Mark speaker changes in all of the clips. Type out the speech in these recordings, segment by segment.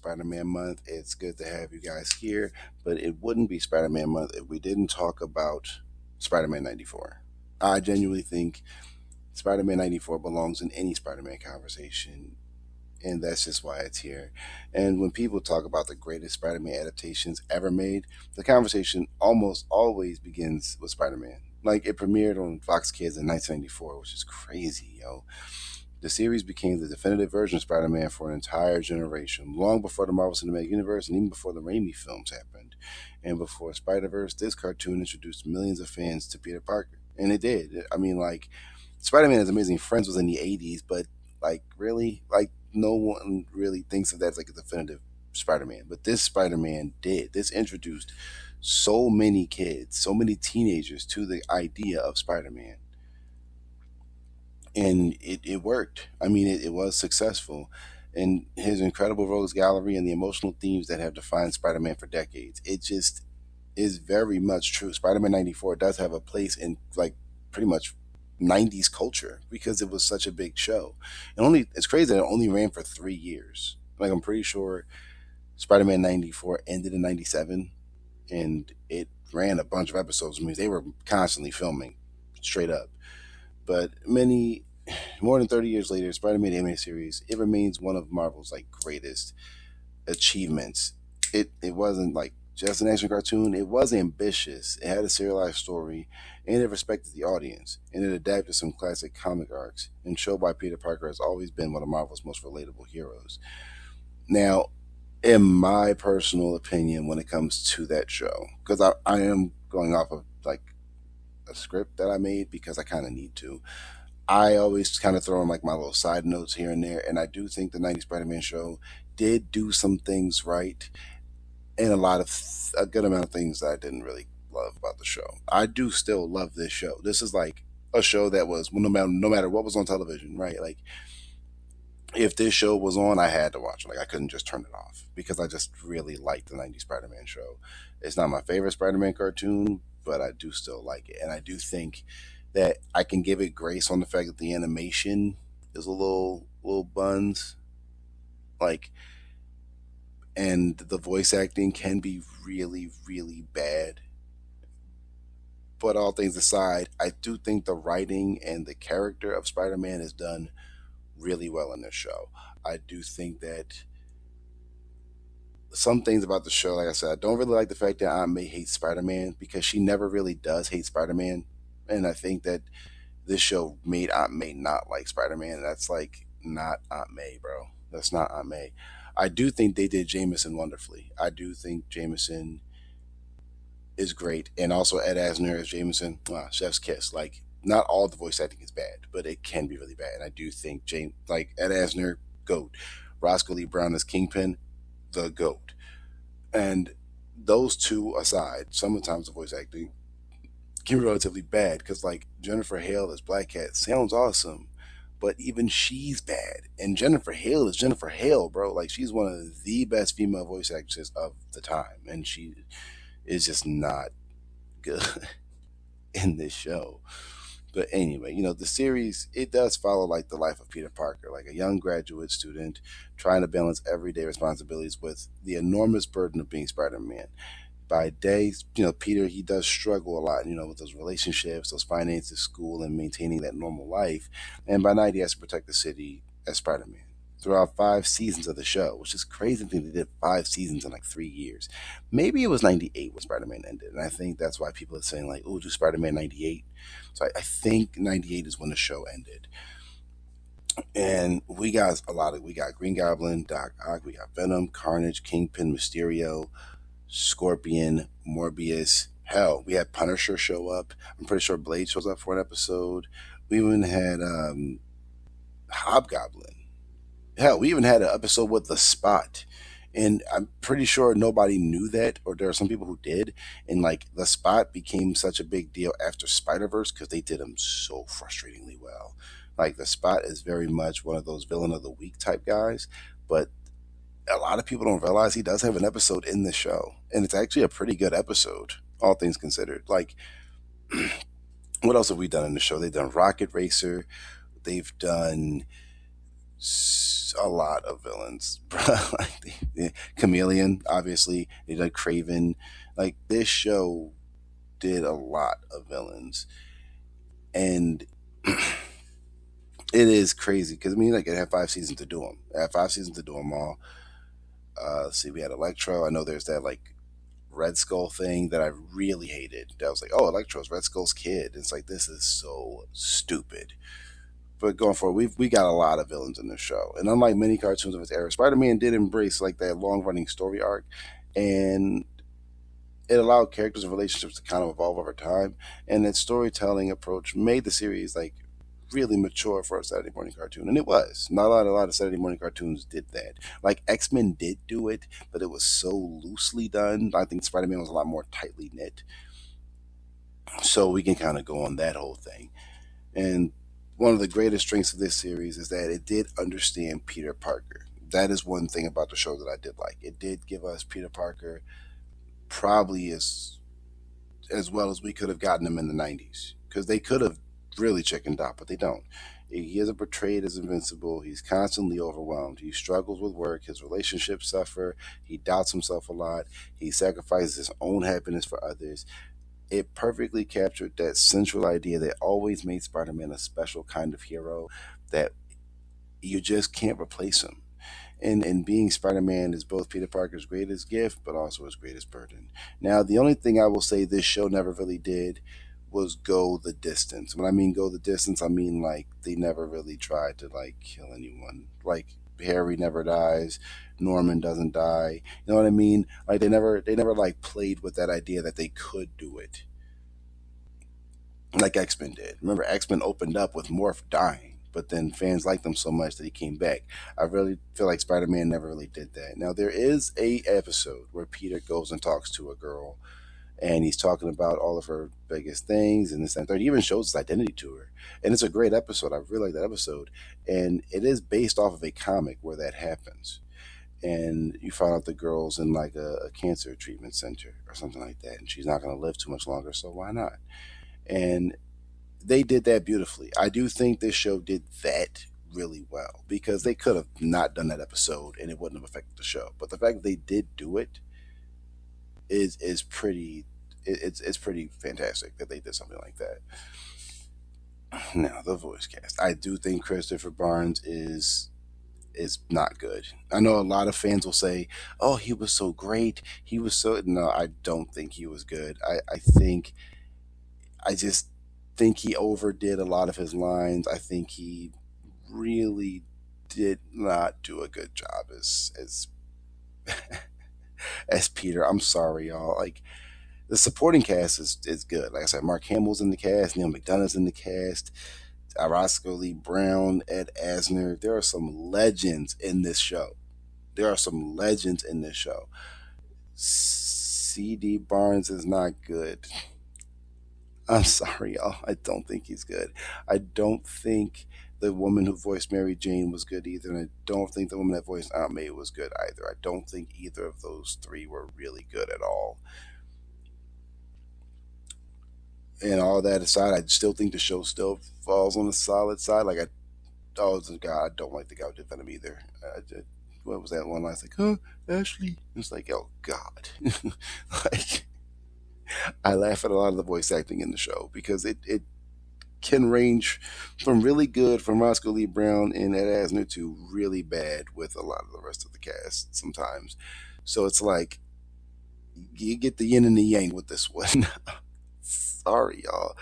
Speaker 1: Spider-Man month. It's good to have you guys here, but it wouldn't be Spider-Man month if we didn't talk about Spider-Man 94. I genuinely think Spider-Man 94 belongs in any Spider-Man conversation, and that's just why it's here. And when people talk about the greatest Spider-Man adaptations ever made, the conversation almost always begins with Spider-Man. Like it premiered on Fox Kids in 1994, which is crazy, yo. The series became the definitive version of Spider Man for an entire generation, long before the Marvel Cinematic Universe and even before the Raimi films happened. And before Spider Verse, this cartoon introduced millions of fans to Peter Parker. And it did. I mean, like, Spider Man is Amazing Friends was in the 80s, but, like, really? Like, no one really thinks of that as like a definitive Spider Man. But this Spider Man did. This introduced so many kids, so many teenagers to the idea of Spider Man, and it worked. I mean, it was successful. And his incredible rogues gallery and the emotional themes that have defined Spider-Man for decades, it just is very much true. Spider-Man 94 does have a place in like pretty much 90s culture because it was such a big show. And only it's crazy that it only ran for 3 years. Like I'm pretty sure Spider-Man 94 ended in 97 and it ran a bunch of episodes. I mean, they were constantly filming straight up. But many more than 30 years later, Spider-Man animated series, it remains one of Marvel's like greatest achievements. It wasn't like just an action cartoon. It was ambitious. It had a serialized story, and it respected the audience. And it adapted some classic comic arcs and showed why Peter Parker has always been one of Marvel's most relatable heroes. Now, in my personal opinion, when it comes to that show, because I am going off of like a script that I made because I kind of need to. I always kind of throw in like my little side notes here and there, and I do think the '90s Spider-Man show did do some things right, and a good amount of things that I didn't really love about the show. I do still love this show. This is like a show that was well, no matter what was on television, right? Like if this show was on, I had to watch it. Like I couldn't just turn it off because I just really liked the '90s Spider-Man show. It's not my favorite Spider-Man cartoon, but I do still like it, and I do think that I can give it grace on the fact that the animation is a little buns, like, and the voice acting can be really really bad. But all things aside, I do think the writing and the character of Spider-Man is done really well in this show. I do think that some things about the show, like I said, I don't really like the fact that Aunt May hates Spider Man because she never really does hate Spider Man. And I think that this show made Aunt May not like Spider Man. That's like not Aunt May, bro. That's not Aunt May. I do think they did Jameson wonderfully. I do think Jameson is great. And also Ed Asner as Jameson, chef's kiss. Like, not all the voice acting is bad, but it can be really bad. And I do think like Ed Asner, GOAT. Roscoe Lee Brown as Kingpin, the GOAT. And those two aside, sometimes the voice acting can be relatively bad because, like, Jennifer Hale as Black Cat sounds awesome, but even she's bad. And Jennifer Hale is Jennifer Hale, bro. Like, she's one of the best female voice actresses of the time, and she is just not good in this show. But anyway, the series, it does follow like the life of Peter Parker, like a young graduate student trying to balance everyday responsibilities with the enormous burden of being Spider-Man. By day, Peter, he does struggle a lot, with those relationships, those finances, school, and maintaining that normal life. And by night, he has to protect the city as Spider-Man. Throughout 5 seasons of the show, which is crazy to think they did 5 seasons in like 3 years. Maybe it was 98 when Spider-Man ended, and I think that's why people are saying like, "Oh, do Spider-Man 98?" So I think 98 is when the show ended, and we got Green Goblin, Doc Ock, we got Venom, Carnage, Kingpin, Mysterio, Scorpion, Morbius. Hell, we had Punisher show up. I'm pretty sure Blade shows up for an episode. We even had Hobgoblin. Hell, we even had an episode with the Spot. And I'm pretty sure nobody knew that, or there are some people who did. And like the Spot became such a big deal after Spider Verse because they did him so frustratingly well. Like the Spot is very much one of those villain of the week type guys, but a lot of people don't realize he does have an episode in the show, and it's actually a pretty good episode, all things considered. Like, what else have we done in the show? They've done Rocket Racer. They've done a lot of villains. Like Chameleon, obviously. They did Craven. Like this show did a lot of villains, and it is crazy because I mean, like it had 5 seasons to do them. It had 5 seasons to do them all. Let's see, we had Electro. I know there's that like Red Skull thing that I really hated. That was like, oh, Electro's Red Skull's kid. It's like this is so stupid. But going forward, we got a lot of villains in this show, and unlike many cartoons of its era, Spider-Man did embrace like that long-running story arc, and it allowed characters and relationships to kind of evolve over time. And that storytelling approach made the series like really mature for a Saturday morning cartoon, and it was. Not a lot of Saturday morning cartoons did that. Like X-Men did do it, but it was so loosely done. I think Spider-Man was a lot more tightly knit, so we can kind of go on that whole thing. And one of the greatest strengths of this series is that it did understand Peter Parker. That is one thing about the show that I did like. It did give us Peter Parker probably as well as we could have gotten him in the 90s, because they could have really chickened out, but they don't. He isn't portrayed as invincible. He's constantly overwhelmed. He struggles with work. His relationships suffer. He doubts himself a lot. He sacrifices his own happiness for others. It perfectly captured that central idea that always made Spider Man a special kind of hero, that you just can't replace him. And being Spider Man is both Peter Parker's greatest gift, but also his greatest burden. Now, the only thing I will say this show never really did was go the distance. When I mean go the distance, I mean like they never really tried to like kill anyone. Like Harry never dies, Norman doesn't die. You know what I mean? Like they never like played with that idea that they could do it like X Men did. Remember, X Men opened up with Morph dying, but then fans liked him so much that he came back. I really feel like Spider Man never really did that. Now there is a episode where Peter goes and talks to a girl, and he's talking about all of her biggest things and this and third. He even shows his identity to her, and it's a great episode. I really like that episode, and it is based off of a comic where that happens. And you find out the girl's in like a cancer treatment center or something like that, and she's not going to live too much longer, so why not? And they did that beautifully. I do think this show did that really well, because they could have not done that episode and it wouldn't have affected the show. But the fact that they did do it is pretty. It's pretty fantastic that they did something like that. Now the voice cast, I do think Christopher Barnes is not good. I know a lot of fans will say, "Oh, he was so great. He was so." No, I don't think he was good. I just think he overdid a lot of his lines. I think he really did not do a good job as Peter. I'm sorry, y'all. Like the supporting cast is good. Like I said, Mark Hamill's in the cast, Neil McDonough's in the cast, Roscoe Lee Brown, Ed Asner. There are some legends in this show. There are some legends in this show. C.D. Barnes is not good. I'm sorry, y'all. I don't think he's good. I don't think the woman who voiced Mary Jane was good either, and I don't think the woman that voiced Aunt May was good either. I don't think either of those three were really good at all. And all that aside, I still think the show still falls on the solid side. Like oh God, I don't like the guy who did Venom either. What was that one line? It's like, huh, Ashley? It's like, oh God. Like, I laugh at a lot of the voice acting in the show because it can range from really good from Roscoe Lee Brown and Ed Asner to really bad with a lot of the rest of the cast sometimes. So it's like you get the yin and the yang with this one. Sorry, y'all.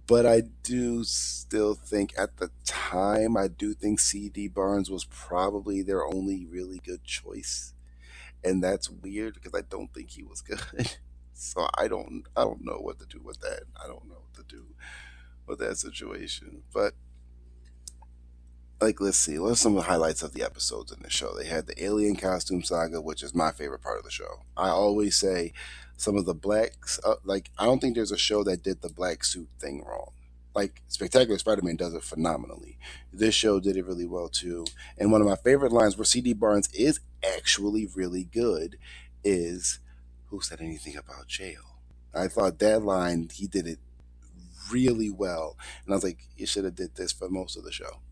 Speaker 1: But I do still think at the time, I do think C.D. Barnes was probably their only really good choice. And that's weird because I don't think he was good. So I don't know what to do with that. I don't know what to do with that situation. But like let's see, what are some of the highlights of the episodes in the show? They had the alien costume saga, which is my favorite part of the show. I always say some of the blacks, like I don't think there's a show that did the black suit thing wrong. Like Spectacular Spider-Man does it phenomenally. This show did it really well too. And one of my favorite lines where CD Barnes is actually really good is, "Who said anything about jail?" I thought that line he did it really well, and I was like, you should have did this for most of the show.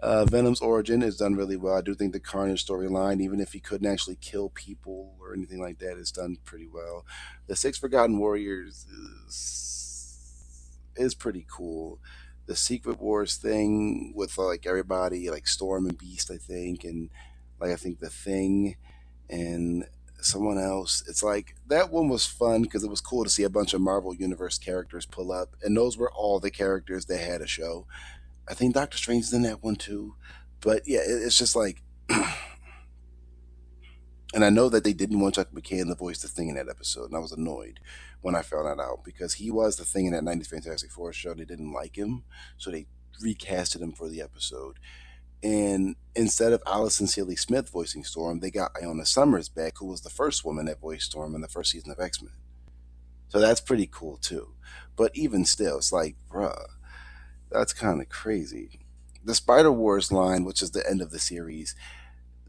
Speaker 1: Venom's origin is done really well. I do think the Carnage storyline, even if he couldn't actually kill people or anything like that, is done pretty well. The Six Forgotten Warriors is pretty cool. The Secret Wars thing with like everybody, like Storm and Beast, I think, and like I think the Thing and someone else. It's like that one was fun because it was cool to see a bunch of Marvel Universe characters pull up, and those were all the characters that had a show. I think Doctor Strange is in that one too. But yeah, it's just like, and I know that they didn't want Chuck McCann to voice the Thing in that episode, and I was annoyed when I found that out because he was the Thing in that '90s Fantastic Four show. They didn't like him, so they recasted him for the episode. And instead of Allison Seeley Smith voicing Storm, they got Iona Summers back, who was the first woman that voiced Storm in the first season of X Men. So that's pretty cool too. But even still, it's like, bruh, that's kind of crazy. The Spider Wars line, which is the end of the series,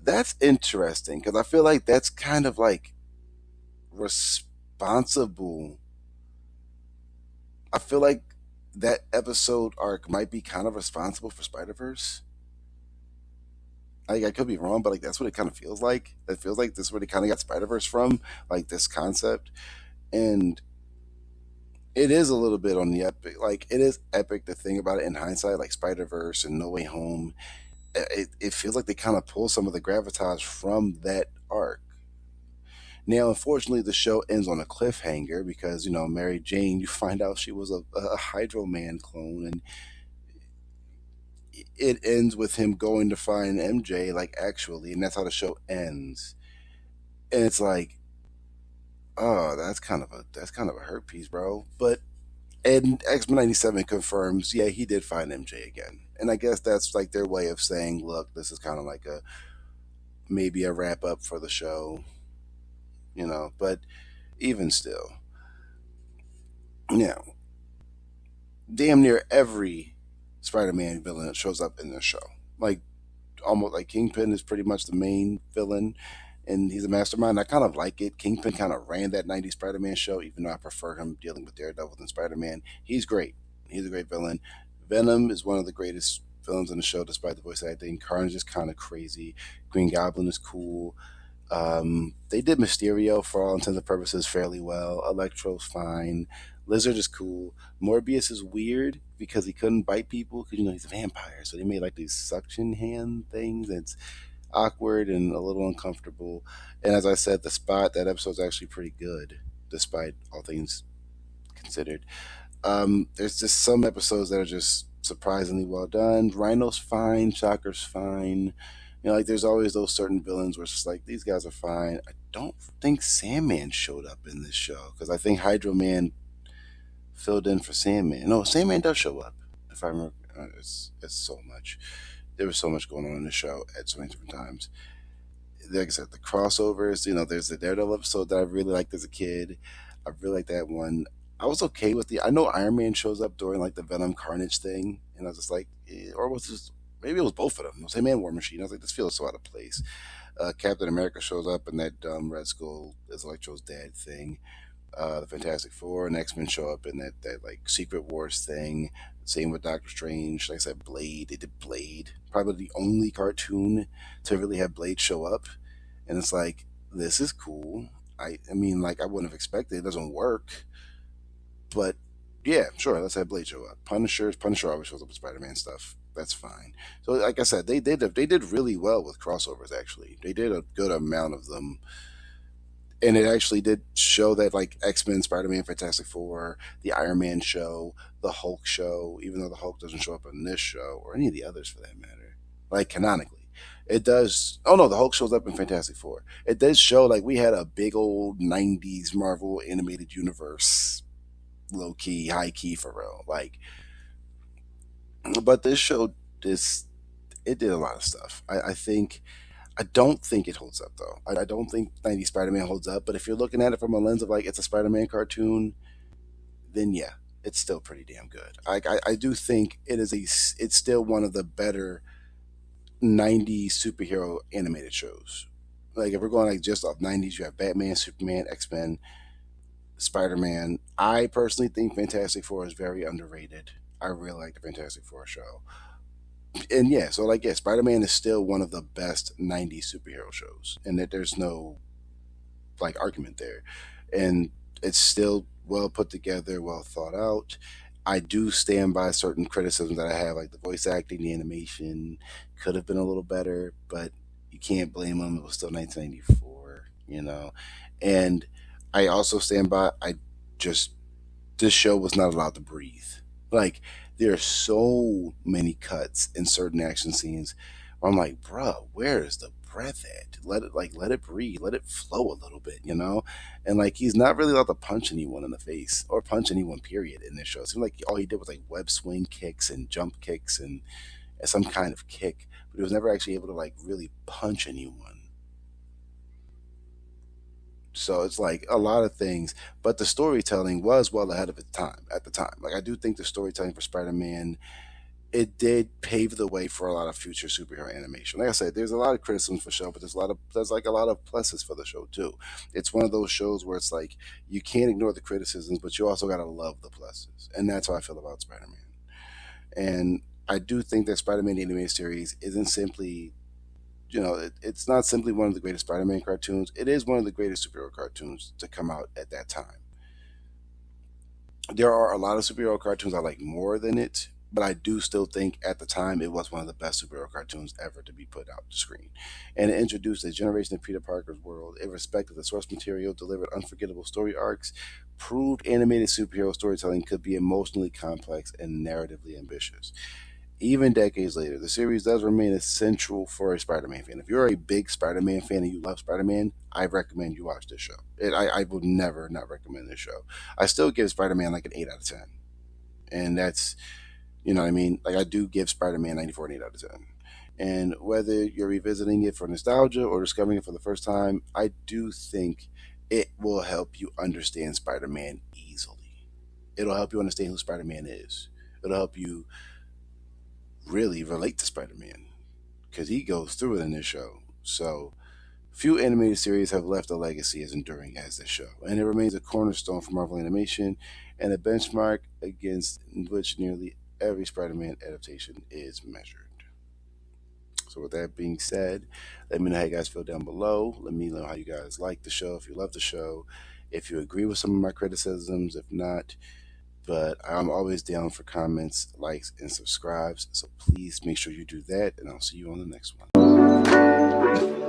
Speaker 1: that's interesting because I feel like that's kind of like responsible. I feel like that episode arc might be kind of responsible for Spider Verse. I could be wrong, but like that's what it kind of feels like. It feels like this is where they kind of got Spider Verse from, like this concept, and it is a little bit on the epic. Like it is epic to think about it in hindsight, like Spider Verse and No Way Home. It feels like they kind of pull some of the gravitas from that arc. Now, unfortunately, the show ends on a cliffhanger because Mary Jane. You find out she was a Hydro Man clone, and it ends with him going to find MJ, like actually, and that's how the show ends. And it's like, oh, that's kind of a hurt piece, bro. But and X Men '97 confirms, yeah, he did find MJ again, and I guess that's like their way of saying, look, this is kind of like a maybe a wrap up for the show. But even still, yeah, damn near every Spider-Man villain shows up in this show. Like almost like Kingpin is pretty much the main villain, and he's a mastermind. I kind of like it. Kingpin kind of ran that '90s Spider-Man show, even though I prefer him dealing with Daredevil than Spider-Man. He's great. He's a great villain. Venom is one of the greatest villains in the show, despite the voice acting. Carnage is kind of crazy. Green Goblin is cool. They did Mysterio for all intents and purposes fairly well. Electro's fine. Lizard is cool. Morbius is weird because he couldn't bite people because he's a vampire. So they made like these suction hand things. It's awkward and a little uncomfortable. And as I said, the spot that episode's actually pretty good, despite all things considered. There's just some episodes that are just surprisingly well done. Rhino's fine. Shocker's fine. Like there's always those certain villains where it's just like these guys are fine. I don't think Sandman showed up in this show because I think Hydro Man filled in for Sandman. No, Sandman does show up. If I remember, it's so much. There was so much going on in the show at so many different times. Like I said, the crossovers. There's the Daredevil episode that I really liked as a kid. I really like that one. I was okay with the. I know Iron Man shows up during like the Venom Carnage thing, and I was just like, or was this maybe it was both of them. It was him and War Machine. I was like, this feels so out of place. Captain America shows up in that dumb Red Skull is Electro's dad thing. The Fantastic Four and X Men show up in that like Secret Wars thing. Same with Doctor Strange. Like I said, Blade. They did Blade. Probably the only cartoon to really have Blade show up, and it's like this is cool. I mean, like I wouldn't have expected. It doesn't work, but yeah, sure. Let's have Blade show up. Punisher always shows up with Spider-Man stuff. That's fine. So, like I said, they did really well with crossovers. Actually, they did a good amount of them, and it actually did show that like X Men, Spider Man, Fantastic Four, the Iron Man show, the Hulk show, even though the Hulk doesn't show up in this show or any of the others for that matter, like canonically. It does. Oh no, the Hulk shows up in Fantastic Four. It does show like we had a big old '90s Marvel animated universe, low key, high key for real. Like, but this show, this it did a lot of stuff. I don't think it holds up though. I don't think '90s Spider-Man holds up. But if you're looking at it from a lens of like it's a Spider-Man cartoon, then yeah, it's still pretty damn good. I do think it's still one of the better '90s superhero animated shows. Like if we're going like just off '90s, you have Batman, Superman, X Men, Spider Man. I personally think Fantastic Four is very underrated. I really like the Fantastic Four show. And yeah, so like yeah, Spider-Man is still one of the best '90s superhero shows, and that there's no like argument there. And it's still well put together, well thought out. I do stand by certain criticisms that I have, like the voice acting, the animation could have been a little better, but you can't blame them. It was still 1994, you know. And I also stand by. I just this show was not allowed to breathe. Like there are so many cuts in certain action scenes where I'm like, bruh, where is the breath at? Let it breathe, let it flow a little bit, you know? And like he's not really allowed to punch anyone in the face or punch anyone, period, in this show. It seemed like all he did was like web swing kicks and jump kicks and some kind of kick, but he was never actually able to like really punch anyone. So it's like a lot of things, but the storytelling was well ahead of its time at the time. Like I do think the storytelling for Spider-Man, it did pave the way for a lot of future superhero animation. Like I said, there's a lot of criticisms for the show, but there's like a lot of pluses for the show too. It's one of those shows where it's like you can't ignore the criticisms, but you also gotta love the pluses, and that's how I feel about Spider-Man. And I do think that Spider-Man the animated series isn't simply it's not simply one of the greatest Spider-Man cartoons. It is one of the greatest superhero cartoons to come out at that time. There are a lot of superhero cartoons I like more than it, but I do still think at the time it was one of the best superhero cartoons ever to be put out to screen. And it introduced a generation of Peter Parker's world. It respected the source material, delivered unforgettable story arcs, proved animated superhero storytelling could be emotionally complex and narratively ambitious. Even decades later, the series does remain essential for a Spider-Man fan. If you're a big Spider-Man fan and you love Spider-Man, I recommend you watch this show. I would never not recommend this show. I still give Spider-Man like an 8 out of 10, and that's what I mean. Like I do give Spider-Man 94 an 8 out of 10. And whether you're revisiting it for nostalgia or discovering it for the first time, I do think it will help you understand Spider-Man easily. It'll help you understand who Spider-Man is. It'll help you really relate to Spider-Man because he goes through it in this show. So few animated series have left a legacy as enduring as this show, and it remains a cornerstone for Marvel Animation and a benchmark against which nearly every Spider-Man adaptation is measured. So with that being said, let me know how you guys feel down below. Let me know how you guys like the show, if you love the show, if you agree with some of my criticisms, if not. But I'm always down for comments, likes, and subscribes. So please make sure you do that, and I'll see you on the next one.